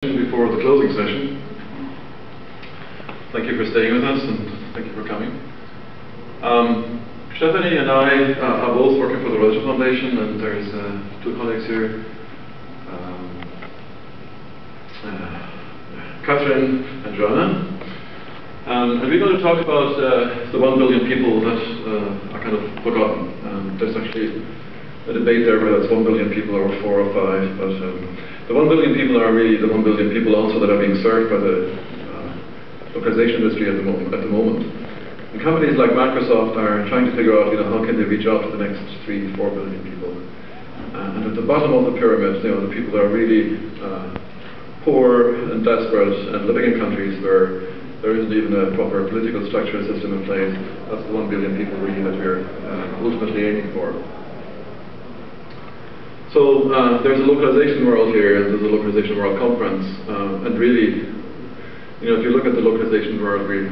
Before the closing session. Thank you for staying with us and thank you for coming. Stephanie and I are both working for the Rosetta Foundation, and there's two colleagues here, Catherine and Joanna. And we're going to talk about the 1 billion people that are kind of forgotten. There's actually a debate there whether it's 1 billion people or 4 or 5, but the 1 billion people are really the 1 billion people also that are being served by the localization industry at the moment. And companies like Microsoft are trying to figure out, how can they reach out to the next 3-4 billion people. And at the bottom of the pyramid, the people that are really poor and desperate and living in countries where there isn't even a proper political structure and system in place. That's the 1 billion people really that we're ultimately aiming for. So there's a localization world here, and there's a localization world conference, and really, if you look at the localization world, we're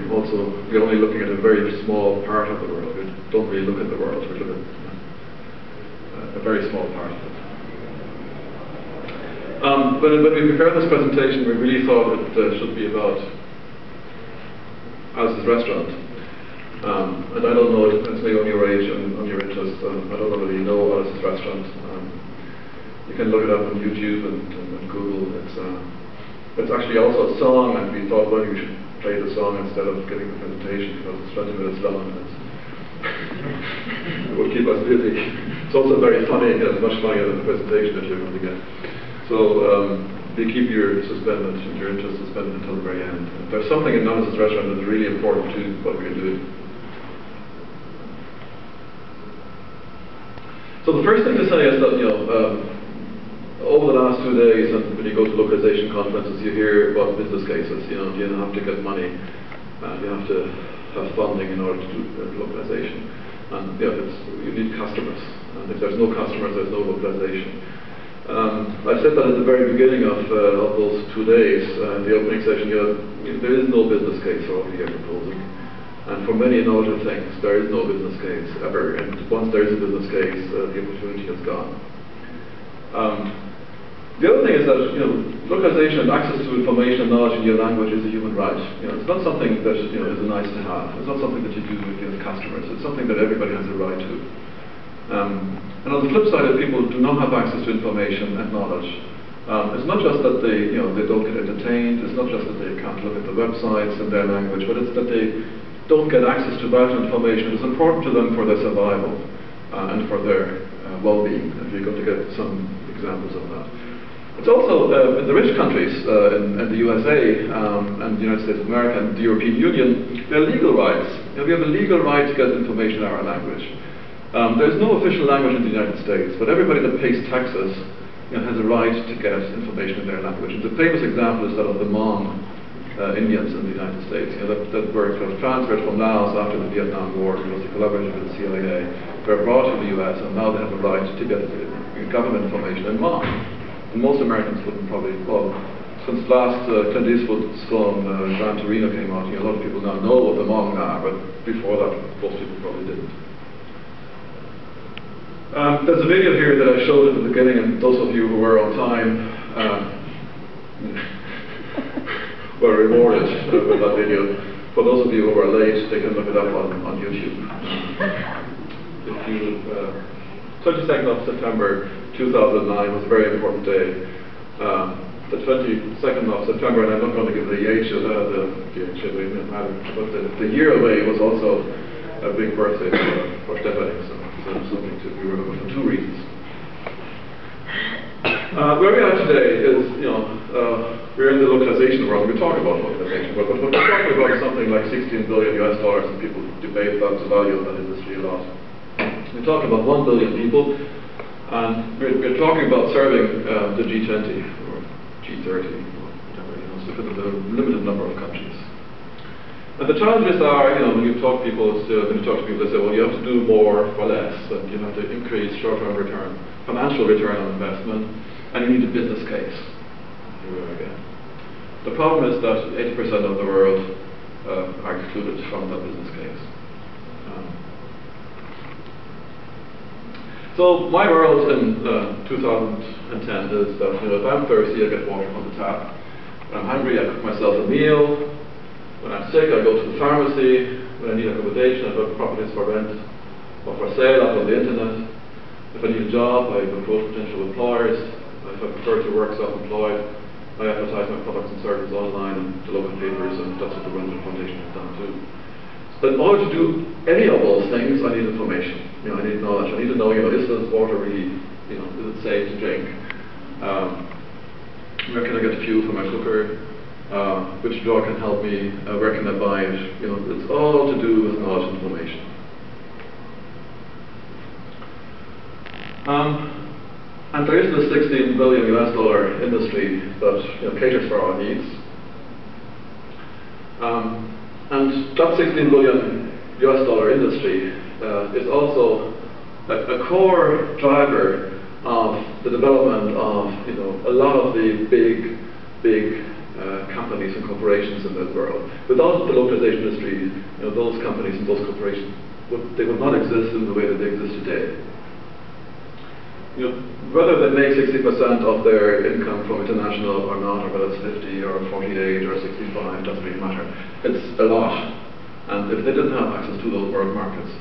only looking at a very small part of the world. We don't really look at the world, we look at a very small part of it. When we prepared this presentation, we really thought it should be about Alice's Restaurant. And I don't know, it depends maybe on your age and on your interest. I don't know whether you know Alice's Restaurant. You can look it up on YouTube and Google. It's actually also a song, and we thought, well, you should play the song instead of giving the presentation because it's 20 minutes long. And it will keep us busy. It's also very funny, it's much funnier than the presentation that you're going to get. So we keep your suspended and your interest suspended until the very end. There's something in Alice's Restaurant that's really important to what we're doing. So the first thing to say is that, over the last 2 days, and when you go to localization conferences, you hear about business cases. You have to get money, you have to have funding in order to do localization. And you need customers. And if there's no customers, there's no localization. I said that at the very beginning of those 2 days, the opening session, there is no business case for what we are proposing. And for many innovative things, there is no business case ever. And once there is a business case, the opportunity is gone. The other thing is that localization and access to information and knowledge in your language is a human right. It's not something that is a nice to have. It's not something that you do with your customers. It's something that everybody has a right to. And on the flip side, if people do not have access to information and knowledge, it's not just that they don't get entertained. It's not just that they can't look at the websites in their language, but it's that they don't get access to vital information. It's important to them for their survival and for their well-being. And we're going to get some examples of that. It's also in the rich countries, in the USA and the United States of America and the European Union, there are legal rights. We have a legal right to get information in our language. There's no official language in the United States, but everybody that pays taxes has a right to get information in their language. And the famous example is that of the Hmong Indians in the United States, that were transferred from Laos after the Vietnam War because they collaborated with the CIA. They were brought to the US, and now they have a right to get government information in Hmong. And most Americans wouldn't probably, since last Clint Eastwood's film Gran Torino came out, a lot of people now know what the Hmong are, but before that, most people probably didn't. There's a video here that I showed at the beginning, and those of you who were on time were rewarded with that video. For those of you who are late, they can look it up on YouTube. 22nd of September 2009 was a very important day. The 22nd of September, and I'm not going to give the age of the year away was also a big birthday for Stephanie, so something to be remembered for 2 reasons. Where we are today is, we're in the localization world. We're talking about localization, but we're talking about something like $16 billion US, and people debate about the value of that industry a lot. We're talking about 1 billion people, and we're talking about serving the G20 or G30, or whatever, so for the limited number of countries. And the challenges are, when you talk to people, they say, well, you have to do more for less, and you have to increase short-term return, financial return on investment, and you need a business case. Here we are again. The problem is that 80% of the world are excluded from that business case. So my world in 2010 is that if I'm thirsty, I get water from the tap. When I'm hungry, I cook myself a meal. When I'm sick, I go to the pharmacy. When I need accommodation, I look properties for rent or for sale up on the internet. If I need a job, I approach potential employers. If I prefer to work self-employed, I advertise my products and services online and to local papers, and that's what the Reinhard Foundation has done too. But in order to do any of those things, I need information. I need knowledge. I need to know, is this water really, is it safe to drink? Where can I get fuel for my cooker? Which drawer can help me? Where can I buy it? It's all to do with knowledge and information. And there is this $16 billion US industry that caters for our needs. And that $16 billion US industry is also a core driver of the development of a lot of the big companies and corporations in the world. Without the localization industry, those companies and those corporations they would not exist in the way that they exist today. Whether they make 60% of their income from international or not, or whether it's 50 or 48 or 65, doesn't really matter. It's a lot, and if they didn't have access to those world markets,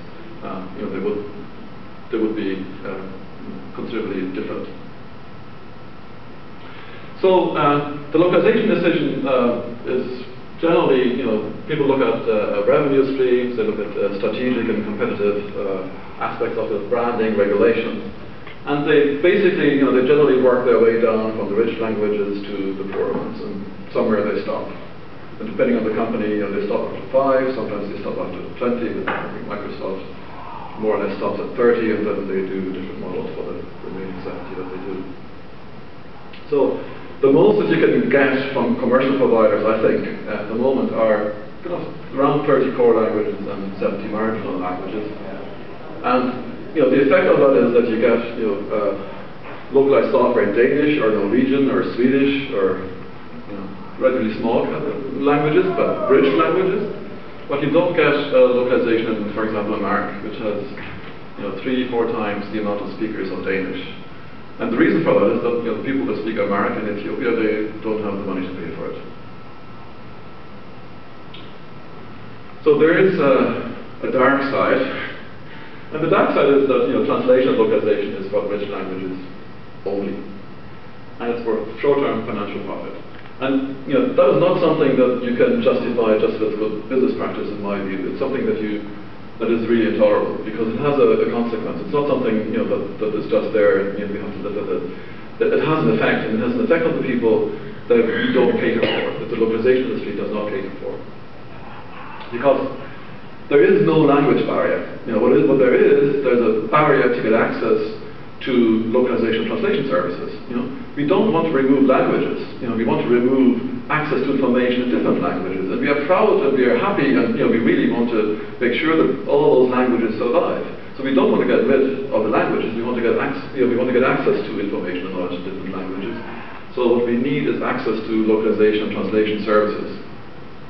they would be considerably different. So the localization decision is generally, people look at revenue streams, they look at strategic and competitive aspects of it, branding, regulation. And they basically, they generally work their way down from the rich languages to the poor ones, and somewhere they stop. And depending on the company, they stop after 5, sometimes they stop after 20, but I think Microsoft more or less stops at 30, and then they do different models for the remaining 70 that they do. So the most that you can get from commercial providers, I think, at the moment are around 30 core languages and 70 marginal languages. And the effect of that is that you get localized software in Danish or Norwegian or Swedish or relatively small languages, but rich languages. But you don't get localization in, for example, Amharic, which has 3-4 times the amount of speakers of Danish. And the reason for that is that the people that speak Amharic in Ethiopia, they don't have the money to pay for it. So there is a dark side. And the dark side is that translation and localization is for rich languages only, and it's for short-term financial profit. And that is not something that you can justify just with good business practice, in my view. It's something that is really intolerable because it has a consequence. It's not something that is just there. We have to live with it. It has an effect, and it has an effect on the people that we don't cater for, that the localization industry does not cater for, because there is no language barrier. What there is, there's a barrier to get access to localization translation services. We don't want to remove languages. We want to remove access to information in different languages. And we are proud and we are happy, and we really want to make sure that all those languages survive. So we don't want to get rid of the languages. We want to get access to information and knowledge in different languages. So what we need is access to localization and translation services.